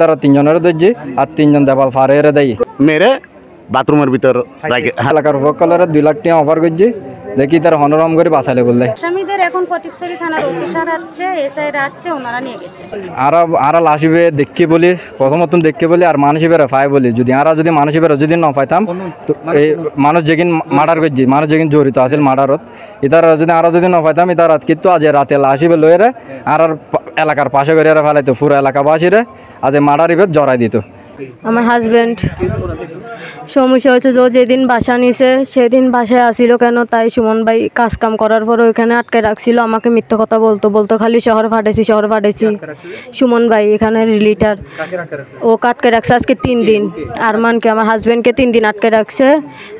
তারা তিনজনের ধরছি আর তিনজন দেওয়াল ফারে দেয় মেরে বাথরুমের ভিতর এলাকার উপকলের 2 লাখ টাকা অফার করছি দেখি তার হনরম করে বাঁচালে বললে আসামিদের এখন ফটিকছড়ি থানার ওসি স্যার আসছে এসআই আসছে ওনারা নিয়ে গেছে আর লাশিবে দেখি বলি প্রথমত দেখি বলি আর মানুষের পাই বলি যদি যদি মানুষের যদি ন পাইতাম এই মানুষ যেদিন মার্ডার করছি মানুষ যেদিন জড়িত আছিল মার্ডারত ইতার যদি ন পাইতাম ইতার কিন্তু আজ রাতে লাশিবে লইরে আর এলাকার পাশে করে ফেলাইতো পুরো এলাকাবাসীরে আজ মার্ডার ইভেট জড়াই দিত। আমার হাজব্যান্ড সমস্যা হচ্ছে যে যেদিন বাসা নিছে সেদিন বাসায় আসিল কেন তাই সুমন ভাই কাজ কাম করার পর ওইখানে আটকে রাখছিল আমাকে মিথ্যা কথা বলতো খালি শহর ফাটাইছি সুমন ভাই এখানে রিলিটার ও আটকে রাখছে আজকে 3 দিন আরমানকে আমার হাজব্যান্ডকে 3 দিন আটকে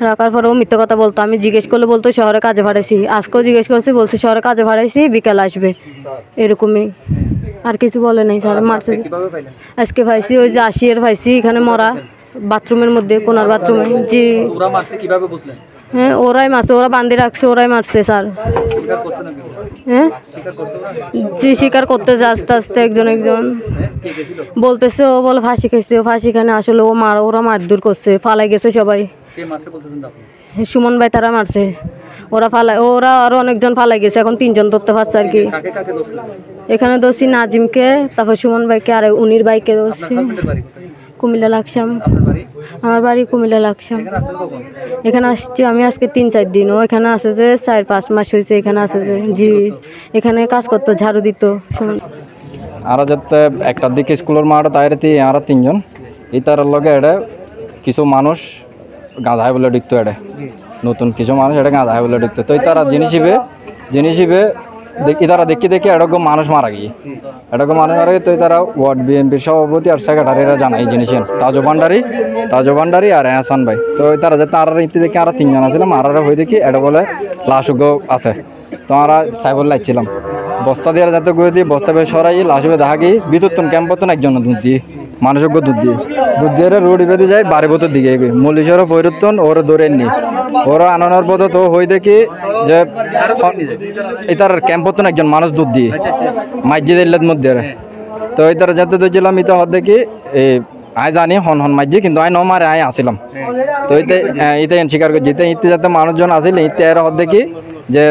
রাখার পর ও মিথ্যা কথা বলতো আমি জিজ্ঞেস করলে বলতো শহরে কাজে ফাটাইছি আজকেও জিজ্ঞেস করছি বলছি শহরে কাজে ফাটাইছি বিকেল আসবে এরকমই আর কিছু বলে নাই স্যার মারছে আজকে পাইছি ওই যে আশিয়ার পাইছি এখানে মরা বাথরুমের মধ্যে কোনার বাথরুমে জি ওরা মারছে কিভাবে বুঝলেন? হ্যাঁ ওরাই মারছে ওরা বান্ধে রাখছে ওরাই মারছে স্যার হ্যাঁ জি স্বীকার করতে আস্তে আস্তে একজন বলতেছে ও বলে ফাঁসি খাইছে ও ফাঁসি খানে আসলে ওরা মারধর করছে ফালাই গেছে সবাই সুমন ভাই তারা মারছে ওরা আরো অনেকজন ফালাই গেছে এখন 3 জন ধরতে পারছে আর কি এখানে দোষী নাজিমকে তারপর সুমন ভাইকে আর উনির ভাইকে দোষী কুমিল্লা লাকসাম আমার বাড়ি কুমিল্লা লাকসাম এখানে আসছি আমি আজকে 3-4 দিন ও এখানে আসে যে 4-5 মাস হয়েছে এখানে আসে যে জি এখানে কাজ করতো ঝাড়ু দিত আর যাতে একটার দিকে স্কুলের মাঠ তাইরে আর 3 জন ইতার লগে এটা কিছু মানুষ গাঁধায় বলে ডিকতো এটা নতুন কিছু মানুষ এটা গাঁধায় বলে ডিকতো তো তারা জিনিসিবে তারা দেখি এরকম মানুষ মারা গিয়ে তো তারা ওয়ার্ড বিএনপির সভাপতি আর সেক্রেটারিরা জানাই জিনিস তাজো ভান্ডারি আর হাসান ভাই তো তারা যাতে আর ইতি দেখে আর 3 জন আছিল মারার হয়ে দেখি এটা বলে লাশ আছে তো আমরা সাইবল লাগছিলাম বস্তা দিয়ে যাতে গিয়ে দিয়ে বস্তা বেশ সরাই লাশ দেখা গিয়ে বিদ্যুৎ ক্যাম্পতন একজন দুধ দিয়ে মানুষজ্ঞ দুধ দিয়ে রোড বেঁধে যায় বাড়ি বোতর দিকে মল্লিশ্বরও পরিবর্তন ওরা ধরে নি ওরা আনানোর পথে তো হয়ে দেখি যে এটার ক্যাম্পতন একজন মানুষ দুধ দিয়ে মাইজিদের মধ্যে তো এটার যাতে ধরছিলাম ইতে হদ দেখি আয় জানি হন মাইজি কিন্তু আয় নমারে আয় আসিলাম তো ইতে স্বীকার করছি ইতে যাতে মানুষজন আসিল ইতে এর হদ দেখি যে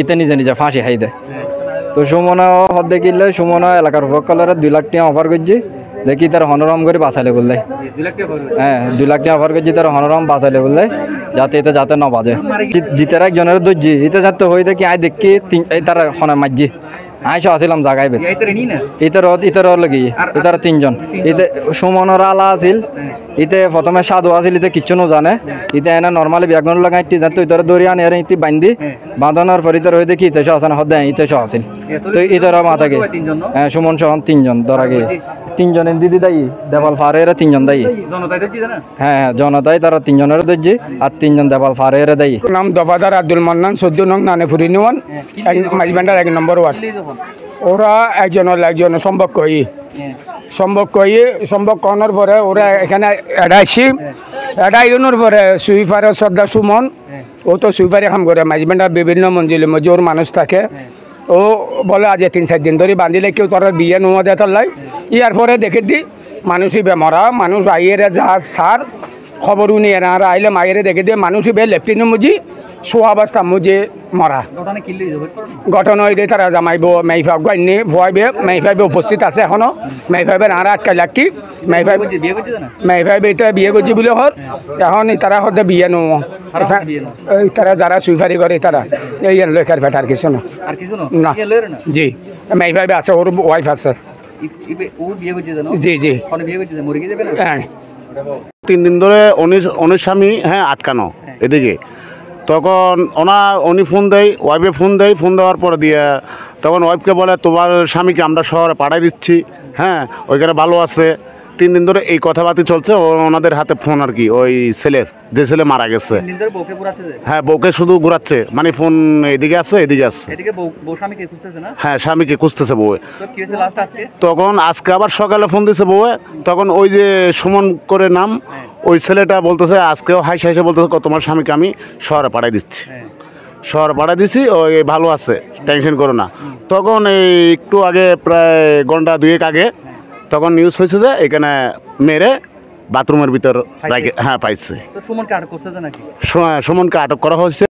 ইতে নিজে ফাঁসি খাই দেয় তো সুমন হদ দেখিলে সুমন এলাকার উপকলের 2 লাখ টাকা অফার করছি দেখি তার হনরম করে বাঁচালে বললে হ্যাঁ 2 লাখ টাকা অফার করছি তার হনরম বাঁচালে বললে যাতে ন বাজে জিতের একজনের দর্জি ইতে যাতে হয়ে দেখি আয় দেখি তার হন মাঝি আইসো আসিলাম জাগাই বে ইতর লাগি ইতার 3 জন ইতে সুমনের আলা আছিল ইতে প্রথমে সাধু আছিল ইতে কিচ্ছু জানে ইতে এনে নর্মালি ব্যাগন লাগাইতি যাতে ইতর দড়ি আনে এর ইতি বান্ধি বাঁধানোর পর ইতর হয়ে দেখি ইতে আসে না হদে ইতে আছিল তো ইতর মাথাকে হ্যাঁ সুমন সহ 3 জন ধরাগে 3 জনের দিদি দায়ী দেওয়াল ফারে 3 জন দায়ী হ্যাঁ জনতাই তারা 3 জনের দর্জি আর 3 জন দেওয়াল ফারে দায়ী নাম দফাদার আব্দুল মান্নান 14 নং নানেপুরি নিওয়ান মাইজবান্ডার 1 নম্বর ওয়ার্ড ওরা একজন সম্পর্ক করার পরে ওরা এখানে এড়াইনোর পরে সুইপারের শ্রদ্ধা সুমন ও তো সুইপারে কাম করে মাইজবান্ডার বিভিন্ন মঞ্জিলের মধ্যে ওর মানুষ থাকে ও বলে আজ 3-4 দিন ধরে বাঁধিলে কেউ তোর বিয়ে নোয়া দেয় তোর লাই ইয়ার পরে দেখে দি মানুষই বেমরা মানুষ আইয়ের যা সার খবর নিয়ে আর আইলে মাইরে দেখে দিয়ে মানুষই বে লেফটিনের মুজি সোয়াবস্থা মুজে মরা ঘটনা হয়ে তারা জামাইব মেইফাব গাইনি ভুয়াইবে মেইফাইবে উপস্থিত আছে এখনো মেইফাইবের আর আটকা লাগি মেইফাইবে এটা বিয়ে করছি বলে হর এখন তারা হতে বিয়ে নো তারা যারা সুইফারি করে তারা এই লেখার ফেটার কিছু না জি মেইফাইবে আছে ওর ওয়াইফ আছে জি হ্যাঁ 3 দিন ধরে উনি স্বামী আটকানো এদিকে তখন উনি ফোন দেয় ওয়াইফে ফোন দেওয়ার পরে দিয়ে তখন ওয়াইফকে বলে তোমার স্বামীকে আমরা শহরে পাঠাই দিচ্ছি হ্যাঁ ওইখানে ভালো আছে 3 দিন ধরে এই কথাবার্তা চলছে ওনাদের হাতে ফোন আর কি ওই যে ছেলে মারা গেছে হ্যাঁ বউকে শুধু ঘুরাচ্ছে মানে ফোন এদিকে আছে হ্যাঁ স্বামীকে খুঁজতেছে বউ তখন আজকে আবার সকালে ফোন দিছে বউ তখন ওই যে সুমন করে নাম ওই ছেলেটা বলতেছে আজকেও হাসি বলতেছে তোমার স্বামীকে আমি শহরে পাঠাই দিচ্ছি শহর ভাড়া দিছি ওই ভালো আছে টেনশন করো না তখন এই একটু আগে প্রায় ঘন্টা 2 আগে তখন নিউজ হয়েছে যে এখানে মেরে বাথরুমের ভিতর পাইছে? হ্যাঁ পাইছে। তো সুমনকে আটক করছে তো নাকি? সুমনকে আটক করা হয়েছে।